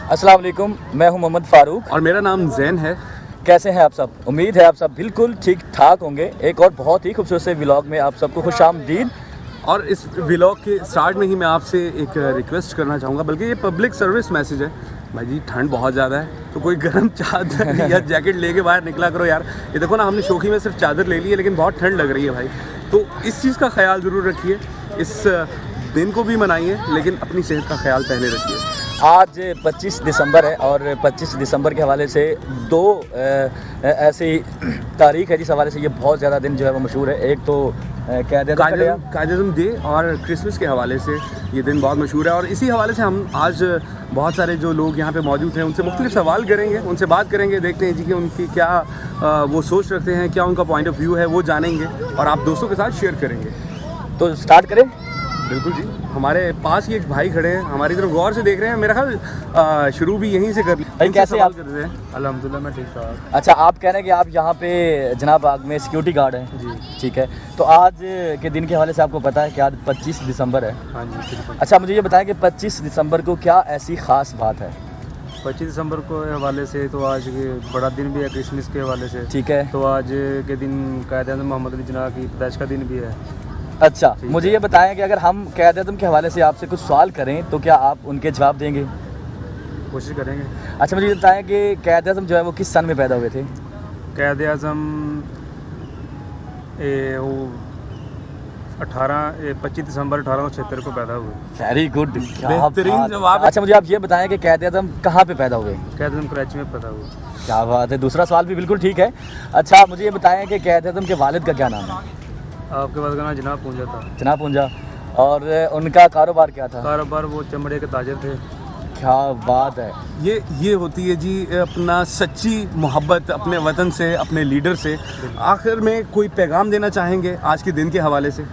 अस्सलाम वालेकुम, मैं हूं मोहम्मद फ़ारूक और मेरा नाम जैन है। कैसे हैं आप सब? उम्मीद है आप सब बिल्कुल ठीक ठाक होंगे। एक और बहुत ही खूबसूरत से व्लॉग में आप सबको खुशामदीद। और इस व्लॉग के स्टार्ट में ही मैं आपसे एक रिक्वेस्ट करना चाहूँगा, बल्कि ये पब्लिक सर्विस मैसेज है। भाई जी ठंड बहुत ज़्यादा है, तो कोई गर्म चादर या जैकेट लेके बाहर निकला करो यार। ये देखो ना, हमने शौकी में सिर्फ चादर ले ली है, लेकिन बहुत ठंड लग रही है भाई। तो इस चीज़ का ख्याल ज़रूर रखिए। इस दिन को भी मनाइए, लेकिन अपनी सेहत का ख्याल पहले रखिए। आज 25 दिसंबर है और 25 दिसंबर के हवाले से दो ऐसी तारीख है जिस हवाले से ये बहुत ज़्यादा दिन जो है वो मशहूर है। एक तो कायद-ए-आज़म डे और क्रिसमस के हवाले से ये दिन बहुत मशहूर है। और इसी हवाले से हम आज बहुत सारे जो लोग यहाँ पे मौजूद हैं उनसे मुख्तलिफ सवाल करेंगे, उनसे बात करेंगे, देखते हैं जी कि उनकी क्या वो सोच रखते हैं, क्या उनका पॉइंट ऑफ व्यू है, वो जानेंगे और आप दोस्तों के साथ शेयर करेंगे। तो स्टार्ट करें। बिल्कुल जी। हमारे पास ही एक भाई खड़े हैं, हमारी तरफ गौर से देख रहे हैं। मेरा ख्याल शुरू भी यहीं से कर भाई कैसे आप? करते हैं। अल्हम्दुलिल्लाह मैं ठीक हूँ। अच्छा, आप कह रहे हैं कि आप यहाँ पे जनाब बाग में सिक्योरिटी गार्ड हैं जी। ठीक है, तो आज के दिन के हवाले से आपको पता है कि आज 25 दिसंबर है। हाँ जी बिल्कुल। अच्छा, मुझे ये बताएं कि 25 दिसंबर को क्या ऐसी ख़ास बात है? 25 दिसंबर को हवाले से तो आज के बड़ा दिन भी है क्रिसमस के हवाले से। ठीक है। तो आज के दिन कायद-ए-आज़म मोहम्मद अली जिन्ना की पैदाइश का दिन भी है। अच्छा, मुझे ये बताएं कि अगर हम कायद-ए-आज़म के हवाले से आपसे कुछ सवाल करें तो क्या आप उनके जवाब देंगे? कोशिश करेंगे। अच्छा, मुझे ये बताएं कि कायद-ए-आज़म जो है वो किस सन में पैदा हुए थे? कायद-ए-आज़म वो 25 दिसंबर 1876 को पैदा हुए। वेरी गुड, बेहतरीन जवाब है। अच्छा, मुझे आप ये बताएं कि कायद-ए-आज़म कहाँ पे पैदा हुए? कायद-ए-आज़म कराची में पैदा हुए। क्या बात है, दूसरा सवाल भी बिल्कुल ठीक है। अच्छा, मुझे ये बताएं कि कायद-ए-आज़म के वालिद का क्या नाम है? आपके बाद का नाम जनाब पूंजा था। जनाब पूंजा। और उनका कारोबार क्या था? कारोबार वो चमड़े के ताजर थे। क्या बात है। ये होती है जी अपना सच्ची मोहब्बत अपने वतन से, अपने लीडर से। आखिर में कोई पैगाम देना चाहेंगे आज के दिन के हवाले से?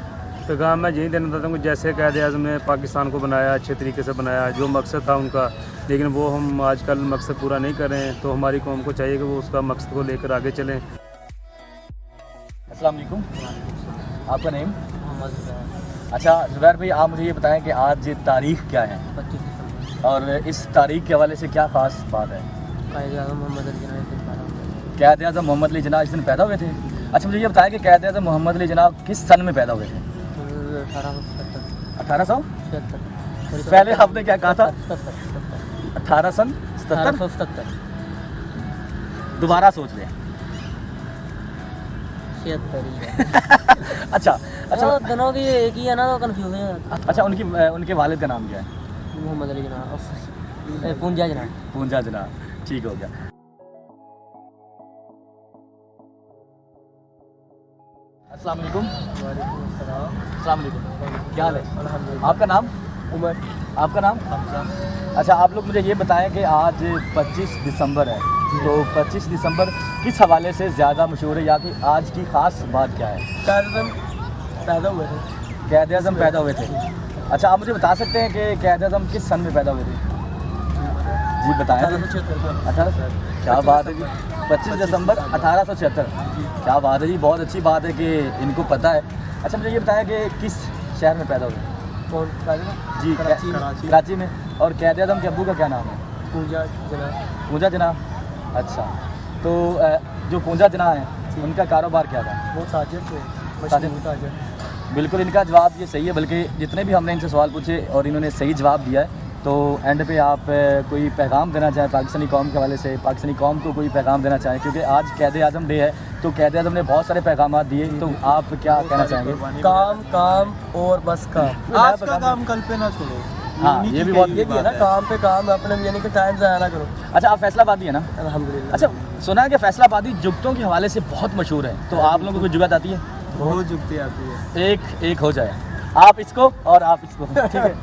पैगाम मैं यही देना चाहता हूँ कि जैसे कायद-ए-आज़म ने पाकिस्तान को बनाया, अच्छे तरीके से बनाया, जो मकसद था उनका, लेकिन वो हम आजकल मकसद पूरा नहीं कर रहे हैं। तो हमारी कौम को चाहिए कि वो उसका मकसद को लेकर आगे चलें। अस्सलाम वालेकुम, आपका नेम? अच्छा ज़ुबैर भाई, आप मुझे ये बताएं कि आज तारीख़ क्या है 25 दिसंबर। और इस तारीख़ के हवाले से क्या ख़ास बात है? कायद-ए-आज़म मोहम्मद अली जिन्ना इस दिन पैदा हुए। कायद-ए-आज़म मोहम्मद अली जिन्ना इस दिन पैदा हुए थे। अच्छा, मुझे ये बताएं कि कायद-ए-आज़म मोहम्मद अली जिन्ना किस सन में पैदा हुए थे? 1877। 1800? पहले आपने क्या कहा था? 1877? 1877। दोबारा सोच लें। 76। अच्छा अच्छा तो दोनों की एक ही है ना, तो कंफ्यूज है। अच्छा, उनके वालिद का नाम क्या है? मोहम्मद अली जिन्ना, पूंजा जिन्ना। पूंजा जिन्ना, ठीक हो गया। अस्सलाम वालेकुम। अस्सलाम वालेकुम, क्या हाल है? आपका नाम? उमर। आपका नाम? अच्छा, आप लोग मुझे ये बताएं कि आज 25 दिसंबर है, तो 25 दिसंबर किस हवाले से ज़्यादा मशहूर है, या कि आज की ख़ास बात क्या है? कायद-ए-आज़म पैदा हुए थे। कायद-ए-आज़म पैदा हुए थे। अच्छा, आप मुझे बता सकते हैं कि कायद-ए-आज़म किस सन में पैदा हुए थे? जी बताएं। 1876। क्या बात है जी, 25 दिसंबर 1876। क्या बात है जी, बहुत अच्छी बात है कि इनको पता है। अच्छा, मुझे ये बताएं कि किस शहर में पैदा हुए? कौन? जी, कराची में। और कायद-ए-आज़म के अब्बू का क्या नाम है? पूंजा जिन्ना। पूंजा जिन्ना। अच्छा, तो जो पूंजा जिन्ना है उनका कारोबार क्या था? वो ताजर थे, ताजर। मशहूर ताजर। बिल्कुल, इनका जवाब ये सही है, बल्कि जितने भी हमने इनसे सवाल पूछे और इन्होंने सही जवाब दिया है। तो एंड पे आप कोई पैगाम देना चाहें पाकिस्तानी कौम के हवाले से, पाकिस्तानी कौम को कोई पैगाम देना चाहें, क्योंकि आज कायद-ए-आज़म डे है, तो कायद-ए-आज़म ने बहुत सारे पैगाम दिए, तो आप क्या कहना चाहेंगे? काम काम और बस काम। आज का काम कल पे ना छोड़ो। हाँ, ये भी बहुत ये भी है ना, काम पे काम, अपने यानी कि टाइम ज़ाया ना करो। अच्छा, आप फैसलाबादी है ना? अल्हम्दुलिल्लाह। अच्छा, सुना है कि फैसलाबादी जुगतों के हवाले से बहुत मशहूर है, तो आप लोगों को कोई जुगत आती है? बहुत जुगती आती है। एक हो जाए, आप इसको और आप इसको, ठीक है,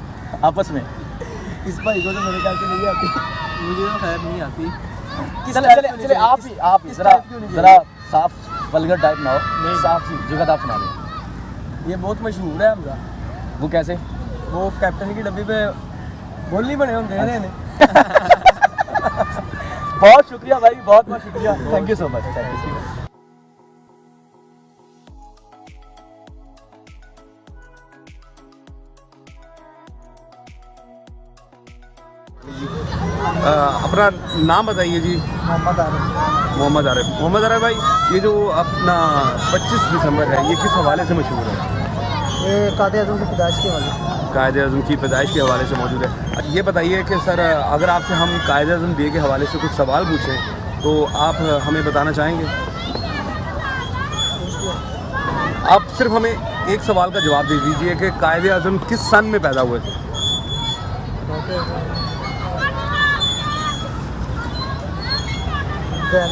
आपस में। इस भाई को तो मेरे ख्याल से नहीं आती। मुझे तो खैर नहीं आती। चले आप ही जरा साफ वल्गर टाइप ना हो, नहीं साफ सी जुगत आप सुना दें। ये बहुत मशहूर है हमका। वो कैसे? वो कैप्टन की डब्बी पे गोली बने होंगे ने। बहुत शुक्रिया भाई, बहुत शुक्रिया, thank you so much, thank you. अपना नाम बताइए जी। मोहम्मद आरिफ। मोहम्मद आरिफ। मोहम्मद आरिफ भाई, ये जो अपना 25 दिसंबर है, ये किस हवाले से मशहूर है? ये कायद-ए-आज़म की पैदाइश के हवाले से। कायद-ए-आज़म की पैदाइश के हवाले से मौजूद है। ये बताइए कि सर, अगर आपसे हम कायद-ए-आज़म डे के हवाले से कुछ सवाल पूछें तो आप हमें बताना चाहेंगे? आप सिर्फ हमें एक सवाल का जवाब दे दीजिए कि कायद-ए-आज़म किस सन में पैदा हुए थे?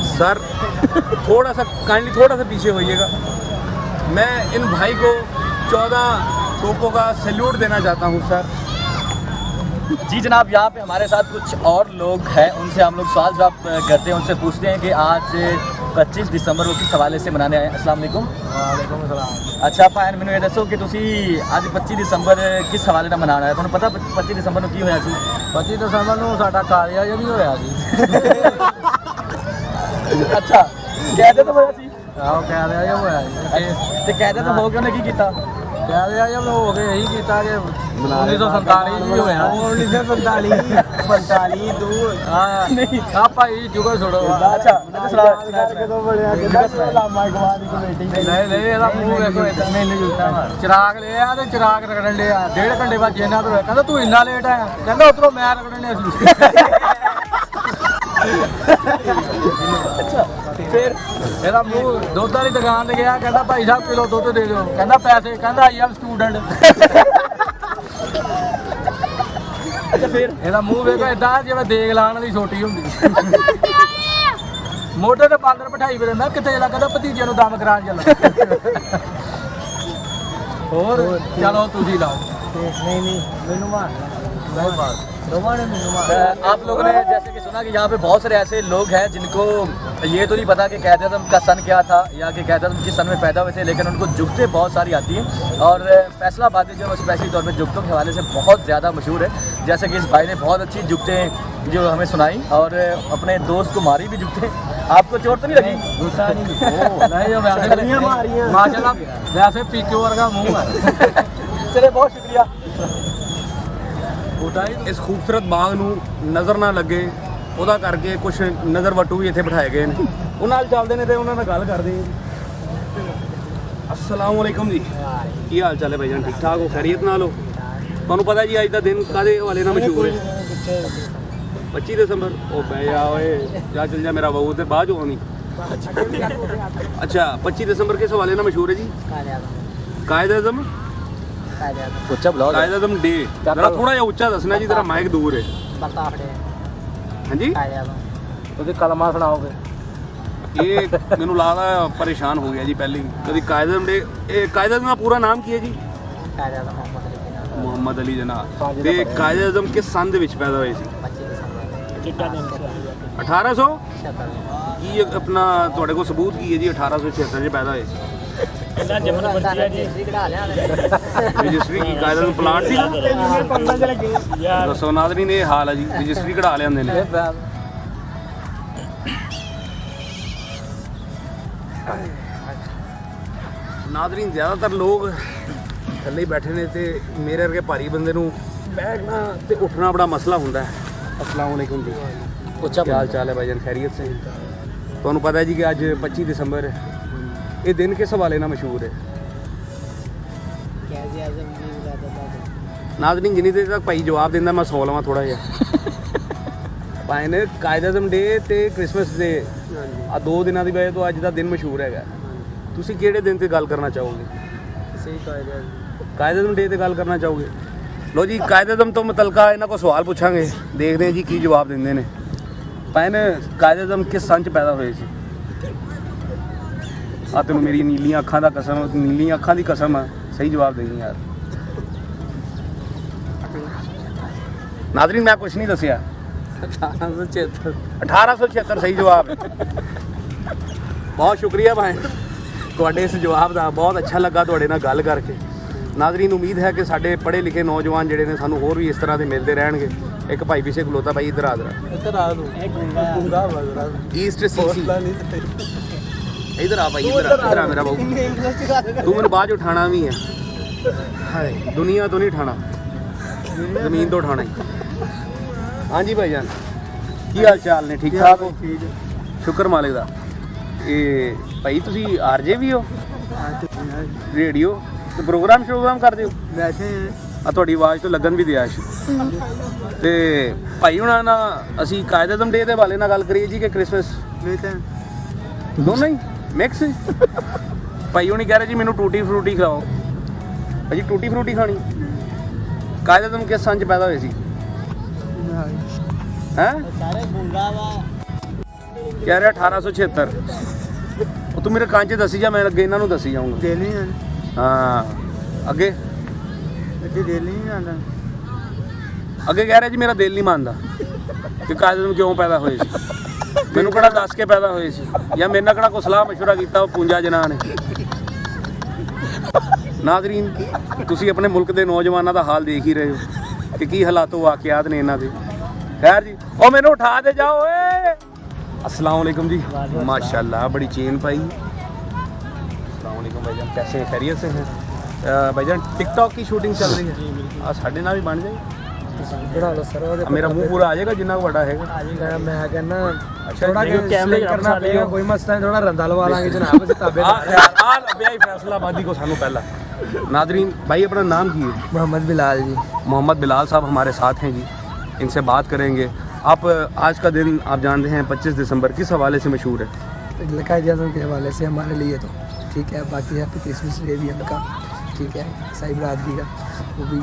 सर थोड़ा सा काइंडली थोड़ा सा पीछे होइएगा। मैं इन भाई को 14 तोपों का सैल्यूट देना चाहता हूँ सर। जी जनाब, यहाँ पे हमारे साथ कुछ और लोग हैं, उनसे हम लोग सवाल जवाब करते हैं, उनसे पूछते हैं कि आज 25 दिसंबर को किस हवाले से मनाने आए। अस्सलाम वालेकुम। वालेकुम अस्सलाम। अच्छा भैन, मैंने ये दसो कि तुसी आज 25 दिसंबर किस हवाले ਨਾਲ ਮਨਾਉਣਾ ਹੈ? ਤੁਹਾਨੂੰ ਪਤਾ 25 ਦਸੰਬਰ ਨੂੰ ਕੀ ਹੋਇਆ ਸੀ? 25 ਦਸੰਬਰ ਨੂੰ ਸਾਡਾ ਕਾਰਿਆ ਵੀ ਹੋਇਆ ਸੀ। ਅੱਛਾ, ਕੈਦੇ ਤੋਂ ਹੋਇਆ ਸੀ? ਆਹੋ ਕਾਰਿਆ ਜਿਹਾ ਹੋਇਆ ਸੀ। ਤੇ ਕੈਦੇ ਤੋਂ ਹੋ ਕੇ ਉਹਨੇ ਕੀ ਕੀਤਾ? ਕਾਰਿਆ ਜਿਹਾ ਹੋ ਕੇ ਇਹੀ ਕੀਤਾ ਕਿ 1947 ਵੀ ਹੋਇਆ। 1947 ਤੂੰ ਹਾਂ ਨਹੀਂ ਆ ਭਾਈ ਜੁਗਲ ਛੋੜੋ। ਅੱਛਾ ਕਦੋਂ ਬਣਿਆ ਕਿਹਦਾ ਲਾਮਾ ਇਕਬਾਲ ਦੀ ਕਮੇਟੀ। ਨਹੀਂ ਇਹਦਾ ਮੂੰਹ ਵੇਖੋ ਇਦਾਂ ਮੈਨੂੰ ਜੁਗਤਾ ਚਿਰਾਗ ਲਿਆ ਤੇ ਚਿਰਾਗ ਰਗੜਨ ਲਿਆ। 1.5 ਘੰਟੇ ਬਾਅਦ ਇਹਨਾਂ ਤੋਂ ਕਹਿੰਦਾ ਤੂੰ ਇੰਨਾ ਲੇਟ ਆਇਆ। ਕਹਿੰਦਾ ਉਧਰੋਂ ਮੈਂ ਰਗੜਨੇ ਸੀ। ਅੱਛਾ ਫਿਰ ਇਹਦਾ ਮੂੰਹ ਦੁੱਧ ਵਾਲੀ ਦੁਕਾਨ ਤੇ ਗਿਆ। ਕਹਿੰਦਾ ਭਾਈ ਸਾਹਿਬ ਕਿਲੋ ਦੁੱਧ ਦੇ ਦਿਓ। ਕਹਿੰਦਾ ਪੈਸੇ। ਕਹਿੰਦਾ ਆਈ ਐਮ ਸਟੂਡੈਂਟ। ਅੱਛਾ ਫਿਰ ਇਹਦਾ ਮੂੰਹ ਵੇਖੋ ਇਦਾਂ ਜਿਵੇਂ ਦੇਗ ਲਾਣ ਵਾਲੀ ਛੋਟੀ ਹੁੰਦੀ। ਮੋਢੇ ਤੇ ਬਾਂਦਰ ਬਿਠਾਈ ਫਿਰੇ। ਮੈਂ ਕਿੱਥੇ ਚਲਾ? ਕਹਿੰਦਾ ਭਤੀਜੇ ਨੂੰ ਦਮ ਕਰਾਉਣ ਚੱਲਾ। ਹੋਰ ਚਲੋ ਤੁਸੀਂ ਲਾਓ। ਨਹੀਂ ਮੈਨੂੰ ਮਾਰ आप लोगों ने जैसे कि सुना कि यहाँ पे बहुत सारे ऐसे लोग हैं जिनको ये तो नहीं पता कि कायद-ए-आज़म का सन क्या था या कि कायद-ए-आज़म किस सन में पैदा हुए थे, लेकिन उनको जुगतें बहुत सारी आती हैं और फैसलाबाद जो स्पेशली तौर पे जुगतों के हवाले से बहुत ज़्यादा मशहूर है। जैसे कि इस भाई ने बहुत अच्छी जुगतें जो हमें सुनाई और अपने दोस्त को मारी भी जुगतें। आपको चोट तो नहीं लगी? गुस्सा नहीं माशाल्लाह वैसे पीके वर्गा मुंह है। चलिए बहुत शुक्रिया। ਇਸ ਖੂਬਸੂਰਤ ਬਾਗ ਨੂੰ ਨਜ਼ਰ ਨਾ ਲੱਗੇ ਉਹਦਾ ਕਰਕੇ ਕੁਝ ਨਜ਼ਰ ਵਟੂ ਵੀ ਇੱਥੇ ਬਿਠਾਏ ਗਏ ਨੇ। ਉਹਨਾਂ ਨਾਲ ਚੱਲਦੇ ਨੇ ਤੇ ਉਹਨਾਂ ਨਾਲ ਗੱਲ ਕਰਦੇ ਹਾਂ। अस्सलाम वालेकुम जी, ਕੀ ਹਾਲ ਚਾਲ ਹੈ ਭਾਈ ਜਾਨ? ਠੀਕ ਠਾਕ ਹੋ? ਖੈਰੀਅਤ ਨਾਲ ਹੋ? ਤੁਹਾਨੂੰ ਪਤਾ ਜੀ ਅੱਜ ਦਾ ਦਿਨ ਕਾਹਦੇ ਹਵਾਲੇ ਨਾਲ ਮਸ਼ਹੂਰ ਹੈ? 25 ਦਸੰਬਰ। ਉਹ ਬੈ ਜਾ ਓਏ, ਜਾ ਚੱਲ ਜਾ ਮੇਰਾ ਬਾਬੂ, ਤੇ ਬਾਅਦ ਹੋ ਨਹੀਂ। ਅੱਛਾ 25 ਦਸੰਬਰ ਕਿਸ ਹਵਾਲੇ ਨਾਲ ਮਸ਼ਹੂਰ ਹੈ ਜੀ? ਕਾਇਦ-ए-आज़म ਉੱਚਾ ਬੁਲਾਓ। ਕਾਇਦ-ए-आज़म ਡੇ। ਜਰਾ ਥੋੜਾ ਜਿਹਾ ਉੱਚਾ ਦੱਸਣਾ ਜੀ, ਤੇਰਾ ਮਾਈਕ ਦੂਰ ਹੈ। ਹਾਂਜੀ ਉਹਦੇ ਕਲਮਾ ਸੁਣਾਓਗੇ? ਇਹ ਮੈਨੂੰ ਲੱਗਦਾ ਪਰੇਸ਼ਾਨ ਹੋ ਗਿਆ ਜੀ ਪਹਿਲੇ ਹੀ। ਕਦੀ ਕਾਇਦ-ए-आज़म ਡੇ। ਇਹ ਕਾਇਦ-ए-आज़म ਦਾ ਪੂਰਾ ਨਾਮ ਕੀ ਹੈ ਜੀ? ਮੁਹੰਮਦ ਅਲੀ ਜਨਾਬ। ਤੇ ਕਾਇਦ-ए-आज़म ਕਿਸ ਸੰਨ ਦੇ ਵਿੱਚ ਪੈਦਾ ਹੋਏ ਸੀ? 1800। ਕੀ ਆਪਣਾ ਤੁਹਾਡੇ ਕੋਲ ਸਬੂਤ ਕੀ ਹੈ ਜੀ 1876 ਚ ਪੈਦਾ ਹੋਏ ਸੀ? ਰਜਿਸਟਰੀ ਕੀ ਕਾਇਦ-ए-आज़म ਪਲਾਟ ਸੀ? ਦੱਸੋ ਨਾਜ਼ਰੀਨ, ਇਹ ਹਾਲ ਹੈ ਜੀ, ਰਜਿਸਟਰੀ ਕਢਾ ਲਿਆਉਂਦੇ ਨੇ। ਨਾਜ਼ਰੀਨ ਜ਼ਿਆਦਾਤਰ ਲੋਕ ਥੱਲੇ ਹੀ ਬੈਠੇ ਨੇ ਤੇ ਮੇਰੇ ਵਰਗੇ ਭਾਰੀ ਬੰਦੇ ਨੂੰ ਬੈਠਣਾ ਤੇ ਉੱਠਣਾ ਬੜਾ ਮਸਲਾ ਹੁੰਦਾ ਹੈ। अस्सलाम वालेकुम जी, ਉੱਚਾ क्या हाल चाल है भाईजान? खैरियत से? ਤੁਹਾਨੂੰ ਪਤਾ ਹੈ ਜੀ ਕਿ ਅੱਜ 25 ਦਸੰਬਰ ਹੈ। ਇਹ ਦਿਨ ਕਿਸ ਹਵਾਲੇ ਨਾਲ ਮਸ਼ਹੂਰ ਹੈ? ਨਾਜ਼ਰੀਨ ਜਿੰਨੀ ਦੇਰ ਤੱਕ ਭਾਈ ਜਵਾਬ ਦਿੰਦਾ ਮੈਂ ਸੌ ਲਵਾਂ ਥੋੜਾ ਜਿਹਾ। ਭਾਈ ਨੇ ਕਾਇਦ-ए-आज़म ਡੇ ਤੇ ਕ੍ਰਿਸਮਸ ਡੇ ਆ 2 ਦਿਨਾਂ ਦੀ ਵਜ੍ਹਾ ਤੋਂ ਅੱਜ ਦਾ ਦਿਨ ਮਸ਼ਹੂਰ ਹੈਗਾ। ਤੁਸੀਂ ਕਿਹੜੇ ਦਿਨ ਤੇ ਗੱਲ ਕਰਨਾ ਚਾਹੋਗੇ? ਕਾਇਦ-ए-आज़म ਡੇ ਤੇ ਗੱਲ ਕਰਨਾ ਚਾਹੋਗੇ? ਲੋ ਜੀ, ਕਾਇਦ-ए-आज़म ਤੋਂ ਮੁਤਲਕਾ ਇਹਨਾਂ ਕੋਲ ਸਵਾਲ ਪੁੱਛਾਂਗੇ, ਦੇਖਦੇ ਹਾਂ ਜੀ ਕੀ ਜਵਾਬ ਦਿੰਦੇ ਨੇ। ਭਾਈ ਨੇ ਕਾਇਦ-ए-आज़म ਕਿਸ ਸੰਨ 'ਚ ਪੈਦਾ ਹੋਏ ਸੀ? ਆ ਤੈਨੂੰ ਮੇਰੀ ਨੀਲੀਆਂ ਅੱਖਾਂ ਦਾ ਕਸਮ, ਨੀਲੀਆਂ ਅੱਖਾਂ ਦੀ ਕਸਮ ਆ, ਸਹੀ ਜਵਾਬ ਦੇਣੀ ਯਾਰ। ਨਾਜ਼ਰੀਨ ਮੈਂ ਕੁਛ ਨਹੀਂ ਦੱਸਿਆ। 1876 ਸਹੀ ਜਵਾਬ ਹੈ। ਬਹੁਤ ਸ਼ੁਕਰੀਆ ਭਾਈ ਤੁਹਾਡੇ ਇਸ ਜਵਾਬ ਦਾ, ਬਹੁਤ ਅੱਛਾ ਲੱਗਾ ਤੁਹਾਡੇ ਨਾਲ ਗੱਲ ਕਰਕੇ। ਨਾਜ਼ਰੀਨ ਉਮੀਦ ਹੈ ਕਿ ਸਾਡੇ ਪੜ੍ਹੇ ਲਿਖੇ ਨੌਜਵਾਨ ਜਿਹੜੇ ਨੇ ਸਾਨੂੰ ਹੋਰ ਵੀ ਇਸ ਤਰ੍ਹਾਂ ਦੇ ਮਿਲਦੇ ਰਹਿਣਗੇ। ਇੱਕ ਭਾਈ ਪਿੱਛੇ ਖਲੋਤਾ ਭਾਈ, ਇੱਧਰ ਆ ਜਰਾ। ਈਸਟ ਸੀਸੀ ਇੱਧਰ ਆ ਭਾਈ, ਇੱਧਰ ਆ ਮੇਰਾ ਬਾਬੂ। ਤੂੰ ਮੈਨੂੰ ਬਾਅਦ 'ਚ ਉਠਾਣਾ ਵੀ ਹੈ। ਹਾਏ ਦੁਨੀਆ ਤੋਂ ਨਹੀਂ ਉਠਾਣਾ, ਜ਼ਮੀਨ ਤੋਂ ਉਠਾਣਾ ਹੀ। ਹਾਂਜੀ ਭਾਈ ਜਾਨ, ਕੀ ਹਾਲ ਚਾਲ ਨੇ? ਠੀਕ ਠਾਕ ਹੋ? ਸ਼ੁਕਰ ਮਾਲਿਕ ਦਾ। ਇਹ ਭਾਈ ਤੁਸੀਂ ਆਰਜੇ ਵੀ ਹੋ? ਰੇਡੀਓ ਤੇ ਪ੍ਰੋਗਰਾਮ ਕਰਦੇ ਹੋ? ਵੈਸੇ ਆ ਤੁਹਾਡੀ ਆਵਾਜ਼ ਤੋਂ ਲੱਗਣ ਵੀ ਦਿਆ ਸੀ। ਤੇ ਭਾਈ ਹੁਣਾਂ ਨਾਲ ਅਸੀਂ ਕਾਇਦ-ਏ-ਆਜ਼ਮ ਡੇ ਦੇ ਹਵਾਲੇ ਨਾਲ ਗੱਲ ਕਰੀਏ ਜੀ ਕਿ ਕ੍ਰਿਸਮਸ? ਦੋਨੋਂ ਹੀ ਮਿਕਸ। ਭਾਈ ਹੁਣੀ ਕਹਿ ਰਹੇ ਜੀ ਮੈਨੂੰ ਟੂਟੀ ਫਰੂਟੀ ਖਿਲਾਓ। ਭਾਜੀ ਟੂਟੀ ਫਰੂਟੀ ਖਾਣੀ? ਕਾਇਦ-ਏ-ਆਜ਼ਮ ਕਿਸ ਸੰਨ 'ਚ ਪੈਦਾ ਹੋਏ ਸੀ? ਹੈ ਕਹਿ ਰਿਹਾ 1876। ਉਹ ਤੂੰ ਮੇਰੇ ਕੰਨ 'ਚ ਦੱਸੀ ਜਾ, ਮੈਂ ਅੱਗੇ ਇਹਨਾਂ ਨੂੰ ਦੱਸੀ ਜਾਊਂਗਾ। ਦਿੱਲੀ ਹਾਂ ਅੱਗੇ ਦਿੱਲੀ ਨਹੀਂ ਆਉਂਦਾ। ਅੱਗੇ ਕਹਿ ਰਿਹਾ ਜੀ ਮੇਰਾ ਦਿਲ ਨਹੀਂ ਮੰਨਦਾ ਕਿ ਕਾਇਦ-ਏ-ਆਜ਼ਮ ਕਿਉਂ ਪੈਦਾ ਹੋਏ ਸੀ। ਮੈਨੂੰ ਕਿਹੜਾ ਦੱਸ ਕੇ ਪੈਦਾ ਹੋਏ ਸੀ ਜਾਂ ਮੇਰੇ ਨਾਲ ਕਿਹੜਾ ਕੋਈ ਸਲਾਹ ਮਸ਼ਵਰਾ ਕੀਤਾ ਉਹ ਪੂੰਜਾ ਜਨਾਹ ਨੇ। ਨਾਜ਼ਰੀਨ ਤੁਸੀਂ ਆਪਣੇ ਮੁਲਕ ਦੇ ਨੌਜਵਾਨਾਂ ਦਾ ਹਾਲ ਦੇਖ ਹੀ ਰਹੇ ਹੋ ਕਿ ਕੀ ਹਾਲਾਤੋ ਵਾਕਿਆਤ ਨੇ ਇਹਨਾਂ ਦੇ। खैर जी ओ मैंने उठा दे जाओ। अस्सलाम वालेकुम जी। माशाल्लाह बड़ी चेन पाई। अस्सलाम वालेकुम भाईजान, कैसे खैरियत से हैं? भाईजान टिकटॉक की शूटिंग चल रही है, साढ़े ना भी बन जाए। मेरा मुंह पूरा आ जाएगा जिन्ना बड़ा है। मैं कहना अच्छा कैमरे करना पड़ेगा, कोई मसला नहीं, थोड़ा रंधा लवा लांगे जनाब। फैसलाबादी को सानू पहला। नादरीन भाई अपना नाम की है? मोहम्मद बिलाल जी। मोहम्मद बिलाल साहब हमारे साथ हैं जी, इनसे बात करेंगे। आप आज का दिन आप जानते हैं 25 दिसंबर किस हवाले से मशहूर है? कायद-ए-आज़म के हवाले से हमारे लिए तो ठीक है, बाकी हैप्पी क्रिसमस डे भी उनका ठीक है, ईसाई बरादरी का, वो भी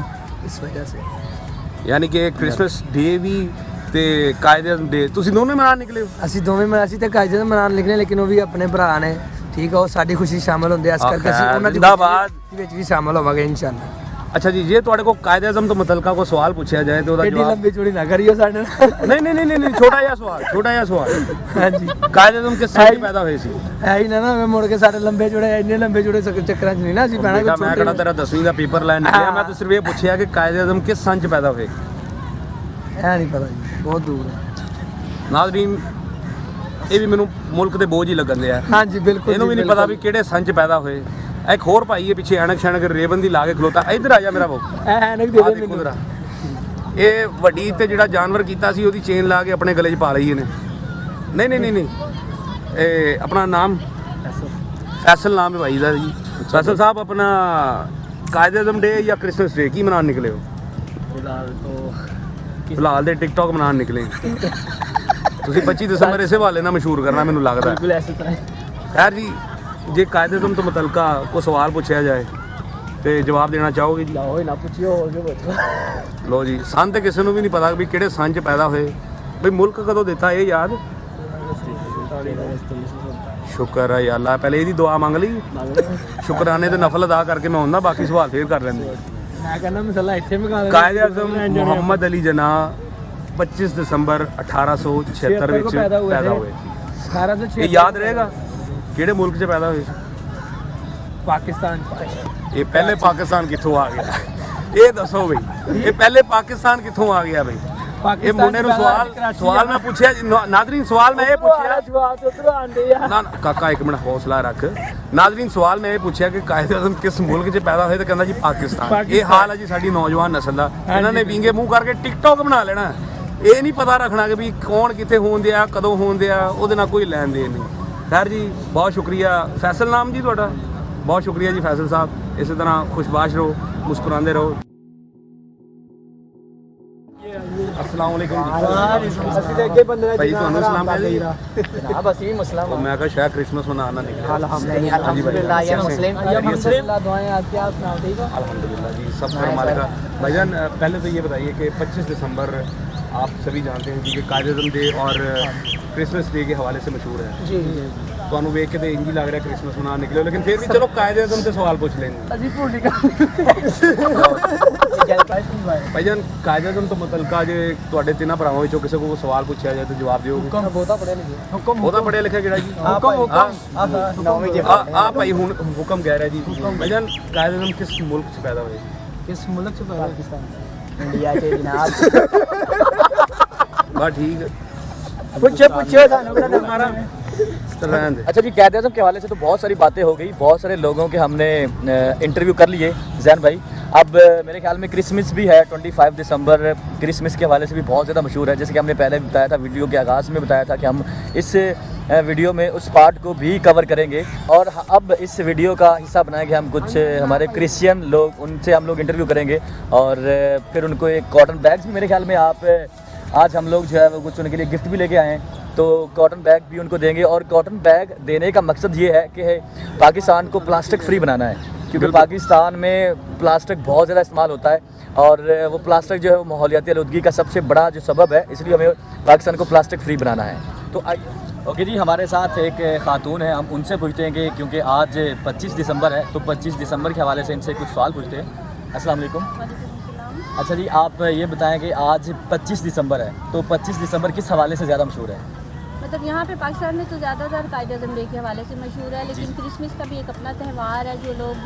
इस वजह से। यानी कि क्रिसमस डे भी ते कायद-ए-आज़म डे ਤੁਸੀਂ ਦੋਨੋਂ ਮਨਾਉਣ ਨਿਕਲੇ ਹੋ? ਅਸੀਂ ਦੋਵੇਂ ਮਨਾ ਅਸੀਂ ਤੇ ਕਾਇਦ-ਏ-ਆਜ਼ਮ ਮਨਾਉਣ ਨਿਕਲੇ, ਲੇਕਿਨ ਉਹ ਵੀ ਆਪਣੇ ਭਰਾ ਨੇ ਠੀਕ ਹੈ, ਉਹ ਸਾਡੀ ਖੁਸ਼ੀ ਸ਼ਾਮਲ ਹੁੰਦੇ ਆ, ਇਸ ਕਰਕੇ ਅਸੀਂ ਉਹਨਾਂ ਦੀ ਖੁਸ਼ੀ ਵਿੱਚ ਵੀ ਸ਼ਾਮਲ ਹੋਵਾਂਗੇ ਇਨਸ਼ਾਅੱਲਾ। अच्छा जी जे ਤੁਹਾਡੇ ਕੋਲ ਕਾਇਦ-ਏ-ਆਜ਼ਮ ਤੋਂ ਮੁਤਲਕਾ ਕੋਈ ਸਵਾਲ ਪੁੱਛਿਆ ਜਾਏ ਤੇ ਉਹਦਾ ਐਡੀ ਜਵਾਬ ਲੰਬੀ ਚੌੜੀ ਨਾ ਕਰਿਓ ਸਾਡੇ ਨਾਲ। ਨਹੀਂ ਛੋਟਾ ਜਿਹਾ ਸਵਾਲ ਹਾਂਜੀ ਕਾਇਦ-ਏ-ਆਜ਼ਮ ਕਿਸ ਸਾਲ ਪੈਦਾ ਹੋਏ ਸੀ? ਹੈ ਹੀ ਨਾ ਮੈਂ ਮੁੜ ਕੇ ਸਾਡੇ ਲੰਬੇ ਚੌੜੇ ਇੰਨੇ ਲੰਬੇ ਚੌੜੇ ਚੱਕਰਾਂ 'ਚ ਨਹੀਂ ਨਾ ਅਸੀਂ ਪੈਣਾ। ਬੇਟਾ ਮੈਂ ਕਿਹੜਾ ਤੇਰਾ 10ਵੀਂ ਦਾ ਪੇਪਰ ਲੈਣ ਨਿਕਲਿਆ, ਮੈਂ ਤਾਂ ਸਿਰਫ ਇਹ ਪੁੱਛਿਆ ਕਿ ਕਾਇਦ-ਏ-ਆਜ਼ਮ ਕਿਸ ਸੰਨ 'ਚ ਪੈਦਾ ਹੋਏ। ਇਹ ਨਹੀਂ ਪਤਾ ਜੀ, ਬਹੁਤ ਦੂਰ ਹੈ। ਨਾਜ਼ਰੀਨ ਇਹ ਵੀ ਮੈਨੂੰ ਮੁਲਕ ਦੇ ਬੋਝ ਹੀ ਲੱਗਣ ਦਿਆ। ਹਾਂਜੀ ਬਿਲਕੁਲ, ਇਹਨੂੰ ਵੀ ਨਹੀਂ ਪਤਾ ਵੀ ਕਿਹੜੇ ਸੰਨ 'ਚ ਪੈਦਾ ਹੋਏ। ਇੱਕ ਹੋਰ ਭਾਈ ਹੈ ਪਿੱਛੇ ਐਨਕ ਸ਼ੈਨਕ ਰੇਬੰਦੀ ਲਾ ਕੇ ਖਲੋਤਾ, ਇੱਧਰ ਆ ਜਾ ਮੇਰਾ ਬਾਬੂ। ਐਨਕ ਦੇ ਦੇ ਮੈਨੂੰ। ਇਹ ਵੱਡੀ ਤੇ ਜਿਹੜਾ ਜਾਨਵਰ ਕੀਤਾ ਸੀ ਉਹਦੀ ਚੇਨ ਲਾ ਕੇ ਆਪਣੇ ਗਲੇ 'ਚ ਪਾ ਲਈ ਇਹਨੇ। ਨਹੀਂ ਇਹ ਆਪਣਾ ਨਾਮ ਫੈਸਲ ਨਾਮ ਹੈ ਭਾਈ ਦਾ ਜੀ। ਫੈਸਲ ਸਾਹਿਬ ਆਪਣਾ ਕਾਇਦ-ਏ-ਆਜ਼ਮ ਡੇ ਜਾਂ ਕ੍ਰਿਸਮਸ ਡੇ ਕੀ ਮਨਾਉਣ ਨਿਕਲੇ ਹੋ? ਫਿਲਹਾਲ ਦੇ ਟਿਕਟੌਕ ਮਨਾਉਣ ਨਿਕਲੇ। ਤੁਸੀਂ 25 ਦਸੰਬਰ ਇਸੇ ਹਵਾਲੇ ਨਾਲ ਮਸ਼ਹੂਰ ਕਰਨਾ ਮੈਨੂੰ ਲੱਗਦਾ। ਖੈਰ ਜੀ ਜੇ ਕਾਇਦ-ਏ-ਆਜ਼ਮ ਤੋਂ ਮੁਤਲਕਾ ਕੋਈ ਸਵਾਲ ਪੁੱਛਿਆ ਜਾਏ ਤੇ ਜਵਾਬ ਦੇਣਾ ਚਾਹੋਗੇ ਜੀ? ਨਾ ਪੁੱਛਿਓ ਹੋ ਗਿਆ। ਲੋ ਜੀ ਸੰਨ ਤੇ ਕਿਸੇ ਨੂੰ ਵੀ ਨਹੀਂ ਪਤਾ ਵੀ ਕਿਹੜੇ ਸੰਨ 'ਚ ਪੈਦਾ ਹੋਏ। ਬਈ ਮੁਲਕ ਕਦੋਂ ਦਿੱਤਾ ਇਹ ਯਾਦ? ਸ਼ੁਕਰ ਹੈ ਯਾ ਅੱਲਾ, ਪਹਿਲੇ ਇਹਦੀ ਦੁਆ ਮੰਗ ਲਈ, ਸ਼ੁਕਰਾਨੇ ਤੇ ਨਫਲ ਅਦਾ ਕਰਕੇ ਮੈਂ ਹੁੰਦਾ, ਬਾਕੀ ਸਵਾਲ ਫੇਰ ਕਰ ਲੈਂਦੇ। ਮੈਂ ਕਹਿੰਦਾ ਮਸਲਾ ਇੱਥੇ ਮਗਾ ਦੇ। ਕਾਇਦ-ਏ-ਆਜ਼ਮ ਮੁਹੰਮਦ ਅਲੀ ਜਨਾਹ 25 ਦਸੰਬਰ 1876 ਵਿੱਚ ਪੈਦਾ ਹੋਏ ਸੀ। ਇਹ ਯਾਦ ਰਹੇਗਾ ਕਿਹੜੇ ਮੁਲਕ 'ਚ ਪੈਦਾ ਹੋਏ ਸੀ? ਪਾਕਿਸਤਾਨ। ਇਹ ਪਹਿਲੇ ਪਾਕਿਸਤਾਨ ਕਿੱਥੋਂ ਆ ਗਿਆ? ਇਹ ਦੱਸੋ ਬਈ, ਇਹ ਪਹਿਲੇ ਪਾਕਿਸਤਾਨ ਕਿੱਥੋਂ ਆ ਗਿਆ ਬਈ? ਇਹ ਮੁੰਡੇ ਨੂੰ ਸਵਾਲ ਮੈਂ ਪੁੱਛਿਆ ਨਾਜ਼ਰੀਨ, ਸਵਾਲ ਮੈਂ ਇਹ ਪੁੱਛਿਆ ਜਵਾਬ ਉਧਰ ਆਂਦੇ ਆ ਨਾ ਕਾਕਾ ਇੱਕ ਮਿੰਟ ਹੌਸਲਾ ਰੱਖ। ਨਾਜ਼ਰੀਨ ਸਵਾਲ ਮੈਂ ਇਹ ਪੁੱਛਿਆ ਕਿ ਕਾਇਦ-ਏ-ਆਜ਼ਮ ਕਿਸ ਮੁਲਕ 'ਚ ਪੈਦਾ ਹੋਏ ਤੇ ਕਹਿੰਦਾ ਜੀ ਪਾਕਿਸਤਾਨ। ਇਹ ਹਾਲ ਹੈ ਜੀ ਸਾਡੀ ਨੌਜਵਾਨ ਨਸਲ ਦਾ। ਇਹਨਾਂ ਨੇ ਵਿੰਗੇ ਮੂੰਹ ਕਰਕੇ ਟਿਕਟੌਕ ਬਣਾ ਲੈਣਾ, ਇਹ ਨਹੀਂ ਪਤਾ ਰੱਖਣਾ ਕਿ ਵੀ ਕੌਣ ਕਿੱਥੇ ਹੋਣ ਦਿਆ, ਕਦੋਂ ਹੋਣ ਦਿਆ, ਉਹਦੇ ਨਾਲ ਕੋਈ ਲੈਣ ਦੇਣ ਨਹੀਂ। खैर जी बहुत शुक्रिया। फैसल नाम जी थोड़ा, बहुत शुक्रिया जी फैसल साहब। इसी तरह खुशबाश रहो, मुस्कुराते रहो। अस्सलाम वालेकुम भाई, ਤੁਹਾਨੂੰ ਸਲਾਮ ਕਹਿ ਲਈ ਜਨਾਬ। ਅਸੀਂ ਮੁਸਲਮਾਨ। ਮੈਂ ਕਿਹਾ ਸ਼ਾਇਦ ਕ੍ਰਿਸਮਸ ਮਨਾਉਣਾ ਨਿਕਲਿਆ। अल्हम्दुलिल्लाह या मुस्लिम दुआएं आपकी, आप सुनाओ ठीक है? अल्हम्दुलिल्लाह जी, सब खैर मालिक का। भाईजान पहले तो ये बताइए कि 25 दिसंबर आप सभी जानते हैं कि कायद-ए-आज़म डे और क्रिसमस डे के हवाले से मशहूर है जी। ਤੁਹਾਨੂੰ ਵੇਖ ਕੇ ਤੇ ਇੰਜ ਹੀ ਲੱਗ ਰਿਹਾ ਕ੍ਰਿਸਮਸ ਮਨਾਉਣ ਨਿਕਲੇ ਹੋ, ਲੇਕਿਨ ਫਿਰ ਵੀ ਚਲੋ ਕਾਇਦ-ਏ-ਆਜ਼ਮ ਤੇ ਸਵਾਲ ਪੁੱਛ ਲੈਂਦੇ। ਅਸੀਂ ਭੁੱਲ ਭਾਈਜਾਨ ਕਾਇਦ-ਏ-ਆਜ਼ਮ ਤੋਂ ਮੁਤਲਕਾ ਜੇ ਤੁਹਾਡੇ ਤਿੰਨਾਂ ਭਰਾਵਾਂ ਵਿੱਚੋਂ ਕਿਸੇ ਕੋਲ ਸਵਾਲ ਪੁੱਛਿਆ ਜਾਏ ਤਾਂ ਜਵਾਬ ਦਿਓਗੇ? ਬਹੁਤਾ ਪੜਿਆ ਲਿਖਿਆ। ਬਹੁਤਾ ਪੜਿਆ ਲਿਖਿਆ ਕਿਹੜਾ ਜੀ? ਆ ਭਾਈ ਹੁਣ ਹੁਕਮ ਕਹਿ ਰਿਹਾ ਜੀ। ਭਾਈਜਾਨ ਕਾਇਦ-ਏ-ਆਜ਼ਮ ਕਿਸ ਮੁਲਕ 'ਚ ਪੈਦਾ ਹੋਏ? किस मुल्क से पैदा? पाकिस्तान। इंडिया के जनाब। बस ठीक है। अच्छा जी, कायद-ए-आज़म के हवाले से तो बहुत सारी बातें हो गई, बहुत सारे लोगों के हमने इंटरव्यू कर लिए। जैन भाई अब मेरे ख्याल में क्रिसमस भी है, 25 दिसंबर क्रिसमस के हवाले से भी बहुत ज़्यादा मशहूर है। जैसे कि हमने पहले बताया था, वीडियो के आगाज़ में बताया था कि हम इस वीडियो में उस पार्ट को भी कवर करेंगे। और अब इस वीडियो का हिस्सा बनाएंगे हम कुछ हमारे क्रिश्चियन लोग, उनसे हम लोग इंटरव्यू करेंगे और फिर उनको एक कॉटन बैग्स भी मेरे ख्याल में आज हम लोग जो है वो कुछ उनके लिए गिफ्ट भी लेके आए हैं, तो कॉटन बैग भी उनको देंगे। और कॉटन बैग देने का मकसद ये है कि पाकिस्तान को प्लास्टिक फ्री बनाना है, क्योंकि पाकिस्तान में प्लास्टिक बहुत ज़्यादा इस्तेमाल होता है और वो प्लास्टिक जो है वो माहौलियाती आलूदगी का सबसे बड़ा जो सबब है, इसलिए हमें पाकिस्तान को प्लास्टिक फ्री बनाना है। तो ओके जी, हमारे साथ एक खातून है, हम उनसे पूछते हैं कि क्योंकि आज 25 दिसंबर है तो 25 दिसंबर के हवाले से इनसे कुछ सवाल पूछते हैं। अस्सलाम वालेकुम। अच्छा जी, आप ये बताएं कि आज 25 दिसंबर है तो 25 दिसंबर किस हवाले से ज़्यादा मशहूर है? मतलब यहाँ पे पाकिस्तान में तो ज़्यादातर कायद-ए-आज़म डे के हवाले से मशहूर है, लेकिन क्रिसमस का भी एक अपना त्यौहार है। जो लोग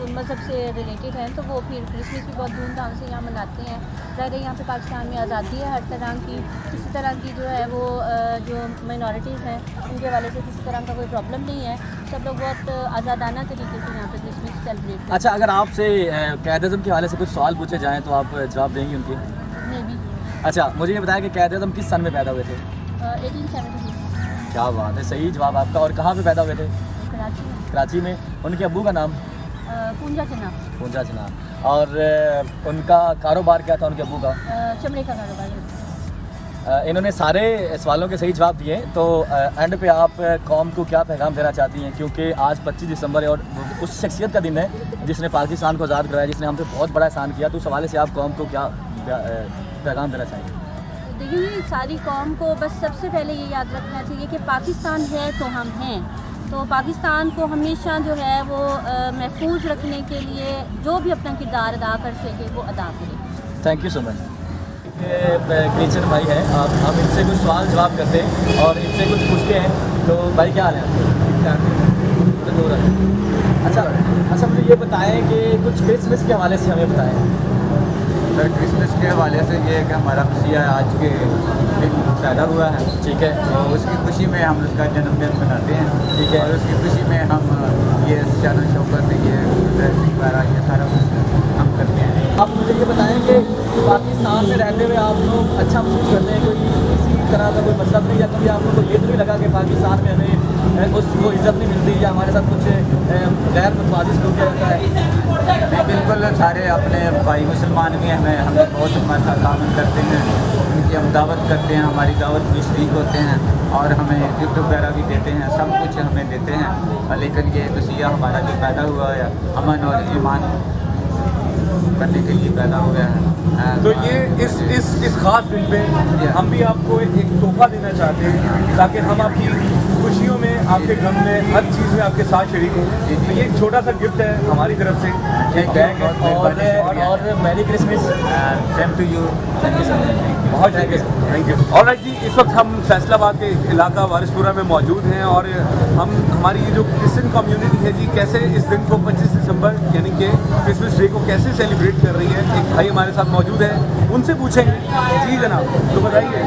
उन मज़हब से रिलेटेड हैं तो वो फिर क्रिसमस भी बहुत धूमधाम से यहाँ मनाते हैं। ज़ाहिर है यहाँ पे पाकिस्तान में आज़ादी है हर तरह की, किसी तरह की जो है वो जो माइनॉरिटीज़ हैं उनके हवाले से किसी तरह का कोई प्रॉब्लम नहीं है। सब लोग बहुत आज़ादाना तरीके से यहाँ पे क्रिसमस सेलिब्रेट करते हैं। अच्छा, अगर आपसे कायद-ए-आज़म के हवाले से कुछ सवाल पूछे जाएँ तो आप जवाब देंगी उनके? नहीं भी। अच्छा, मुझे ये बताया कि कायद-ए-आज़म किस सन में पैदा हुए थे? 1876 क्या बात है, सही जवाब आपका। और कहाँ पे पैदा हुए थे? कराची में। कराची में। उनके अब्बू का नाम? पूंजा जना। पूंजा जना। और उनका कारोबार क्या था उनके अब्बू का? चमड़े का कारोबार। इन्होंने सारे सवालों के सही जवाब दिए, तो एंड पे आप कौम को क्या पैगाम देना चाहती हैं, क्योंकि आज 25 दिसंबर है और उस शख्सियत का दिन है जिसने पाकिस्तान को आज़ाद कराया, जिसने हम पे बहुत बड़ा एहसान किया, तो उस हवाले से आप कौम को क्या पैगाम देना चाहेंगे? देखिए, सारी कौम को बस सबसे पहले ये याद रखना चाहिए कि पाकिस्तान है तो हम हैं, तो पाकिस्तान को हमेशा जो है वो महफूज रखने के लिए जो भी अपना किरदार अदा कर सके वो अदा करे। Thank you so much. Christian भाई है, हम इनसे कुछ सवाल जवाब करते हैं और इनसे कुछ पूछते हैं। तो भाई क्या हाल है आपके? अच्छा, मुझे ये बताएं कि कुछ क्रिसमस के हवाले से हमें बताएं। सर, क्रिसमस के हवाले से ये है कि हमारा मसीहा आज के दिन पैदा हुआ है, ठीक है, तो उसकी खुशी में हम उसका जन्मदिन मनाते हैं, ठीक है, और उसकी खुशी में हम ये चैनल शो करते हैं, ये ड्रेसिंग वगैरह ये सारा कुछ हम करते हैं। आप मुझे ये बताएं कि पाकिस्तान में रहते हुए आप लोग अच्छा महसूस करते हैं, कोई किसी तरह का कोई मतलब नहीं, या कभी आप लोगों को ये तो नहीं लगा कि पाकिस्तान में हमें उसको इज़्ज़त नहीं मिलती या हमारे साथ कुछ गैर मुतवाज़िल हो किया जाता है? नहीं, बिल्कुल, सारे अपने भाई मुसलमान भी हैं, हम बहुत हमारे साथ ताउन करते हैं, उनकी हम दावत करते हैं, हमारी दावत भी शरीक होते हैं और हमें गिफ्ट वगैरह भी देते हैं, सब कुछ हमें देते हैं। लेकिन ये मसीहा हमारा जो पैदा हुआ है अमन और ईमान करने के लिए पैदा हुआ है। तो ये इस खास दिन पे हम भी आपको एक तोहफा देना चाहते हैं ताकि हम आपकी खुशियों में, आपके गम में, हर चीज़ में आपके साथ शरीक हों। तो ये एक छोटा सा गिफ्ट है हमारी तरफ से, एक बैग है और merry Christmas. Same to you. Thank you sir, बहुत थैंक यू। ऑलराइट जी, इस वक्त हम फैसलाबाद के इलाका वारिसपुरा में मौजूद हैं और हमारी ये जो क्रिश्चियन कम्युनिटी है जी, कैसे इस दिन को 25 दिसंबर यानी कि क्रिसमस डे को कैसे सेलिब्रेट कर रही है, एक भाई हमारे साथ मौजूद है, उनसे पूछेंगे। जी जनाब, तो बताइए।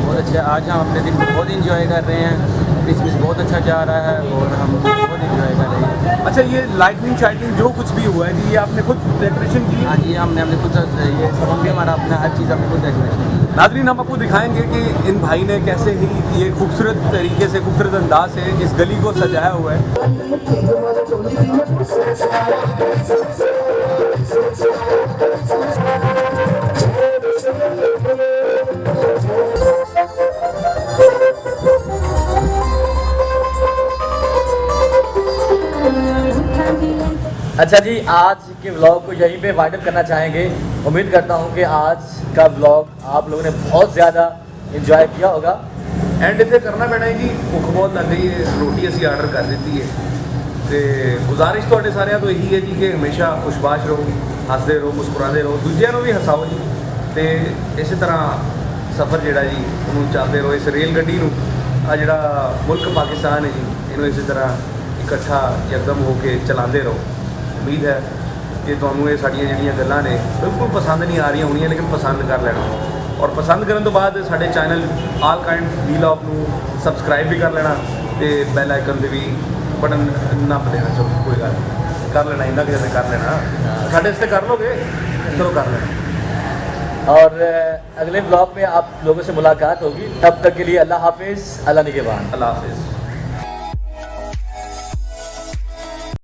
बहुत अच्छा, आज हम अपने दिन को बहुत इंजॉय कर रहे हैं, क्रिसमस बहुत अच्छा जा रहा है और हम बहुत इंजॉय कर रहे हैं। अच्छा, ये लाइटनिंग शाइटनिंग जो कुछ भी हुआ है जी, ये आपने खुद डेकोरेशन की? हाँ जी, हमने खुद ये सब भी हमारा अपना हर चीज़ हमने खुद डेकोरेशन की। नाज़रीन, हम आपको दिखाएंगे कि इन भाई ने कैसे ही ये खूबसूरत तरीके से, खूबसूरत अंदाज से इस गली को सजाया हुआ है। अच्छा जी, आज के व्लॉग को यहीं पे वाइंड अप करना चाहेंगे। उम्मीद करता हूँ कि आज का व्लॉग आप लोगों ने बहुत ज़्यादा इंजॉय किया होगा। एंड इतने करना पैना है जी, भुख बहुत लग गई है, रोटी असी आर्डर कर दी है, तो गुजारिश थोड़े सारे तो यही है जी कि हमेशा खुशबाश रहो, हंसते रहो, मुस्कुराते रहो, दूजिया भी हसाओ जी, तो इस तरह सफ़र जोड़ा जी उन्होंने चलते रहो, इस रेल गड्डी आ जोड़ा मुल्क पाकिस्तान है जी, इन्हों इस तरह इकट्ठा यकदम होकर चलाते रहो। उम्मीद है कि तुहानू ये साड़ियाँ जिहड़ियां गल्लां ने बिल्कुल पसंद नहीं आ रही होणियां, लेकिन पसंद कर लेना और पसंद करने तो बाद साडे चैनल आल काइंड वीलॉग नू सबसक्राइब भी कर लेना, तो बैल आइकन ते भी बटन नप देना। चलो कोई गल नहीं। कर लेना इंदा के जैसे कर लेना साढ़े से कर लोगे चलो कर लेना। और अगले ब्लॉग में आप लोगों से मुलाकात होगी, तब तक के लिए अल्लाह हाफिज़, अल्लाह निगहबान। अल्लाह हाफिज़।